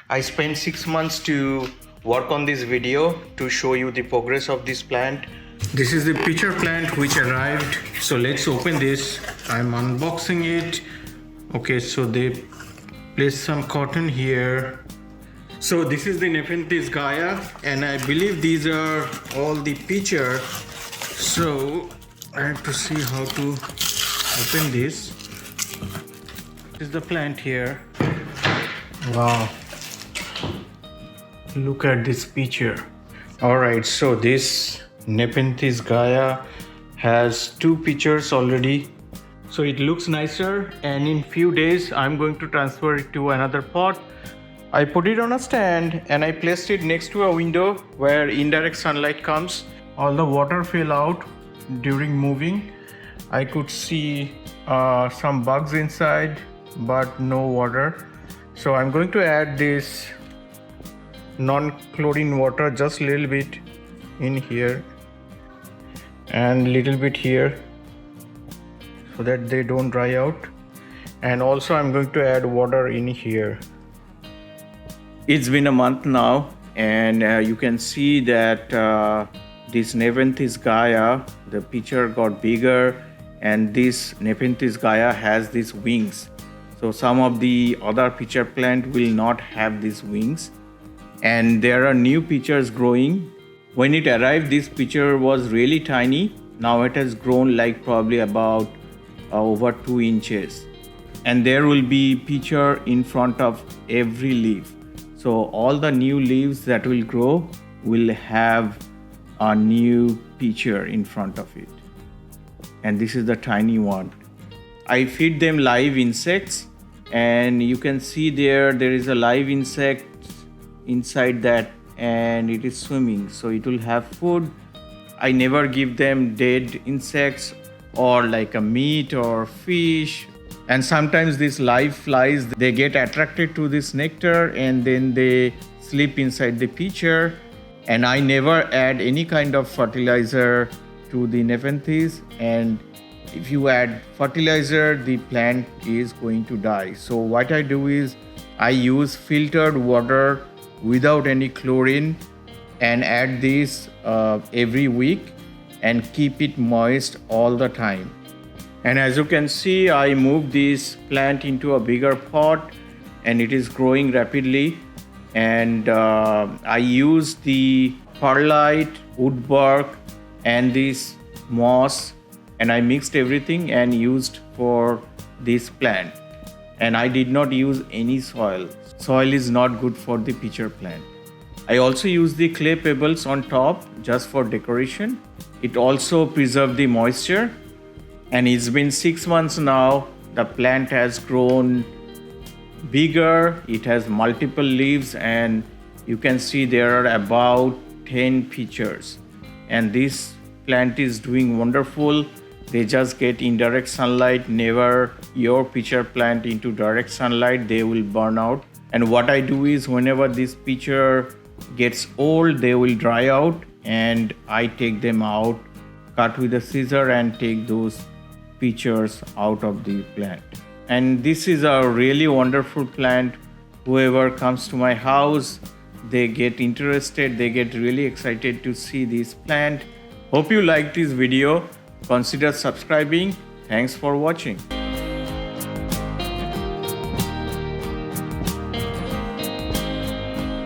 I spent 6 months to work on this video to show you the progress of this plant. This is the pitcher plant which arrived. So let's open this. I'm unboxing it. Okay, so they placed some cotton here. So this is the Nepenthes Gaya, and I believe these are all the pitcher. So I have to see how to open this. This is the plant here. Wow. Look at this pitcher. Alright, so this Nepenthes Gaya has 2 pitchers already. So it looks nicer, and in few days I'm going to transfer it to another pot. I put it on a stand and I placed it next to a window where indirect sunlight comes. All the water fell out during moving. I could see some bugs inside, but no water. So I'm going to add this non-chlorine water, just a little bit in here and little bit here, so that they don't dry out. And also I'm going to add water in here. It's been a month now, and you can see that this Nepenthes Gaya, the pitcher got bigger, and this Nepenthes Gaya has these wings. So some of the other pitcher plant will not have these wings, and there are new pitchers growing. When it arrived, this pitcher was really tiny. Now it has grown like probably about over 2 inches, and there will be pitcher in front of every leaf. So all the new leaves that will grow will have a new pitcher in front of it. And this is the tiny one. I feed them live insects, and you can see there is a live insect inside that, and it is swimming, so it will have food. I never give them dead insects or like a meat or fish. And sometimes these live flies, they get attracted to this nectar and then they sleep inside the pitcher. And I never add any kind of fertilizer to the Nepenthes, and if you add fertilizer, the plant is going to die. So what I do is I use filtered water without any chlorine and add this every week and keep it moist all the time. And as you can see, I moved this plant into a bigger pot and it is growing rapidly. And I used the perlite, wood bark and this moss, and I mixed everything and used for this plant. And I did not use any soil. Soil is not good for the pitcher plant. I also use the clay pebbles on top just for decoration. It also preserves the moisture. And it's been 6 months now. The plant has grown bigger. It has multiple leaves, and you can see there are about 10 pitchers. And this plant is doing wonderful. They just get indirect sunlight. Never your pitcher plant into direct sunlight, they will burn out. And what I do is whenever this pitcher gets old, they will dry out, and I take them out, cut with a scissor and take those pitchers out of the plant. And this is a really wonderful plant. Whoever comes to my house, they get interested, they get really excited to see this plant. Hope you liked this video. Consider subscribing. Thanks for watching.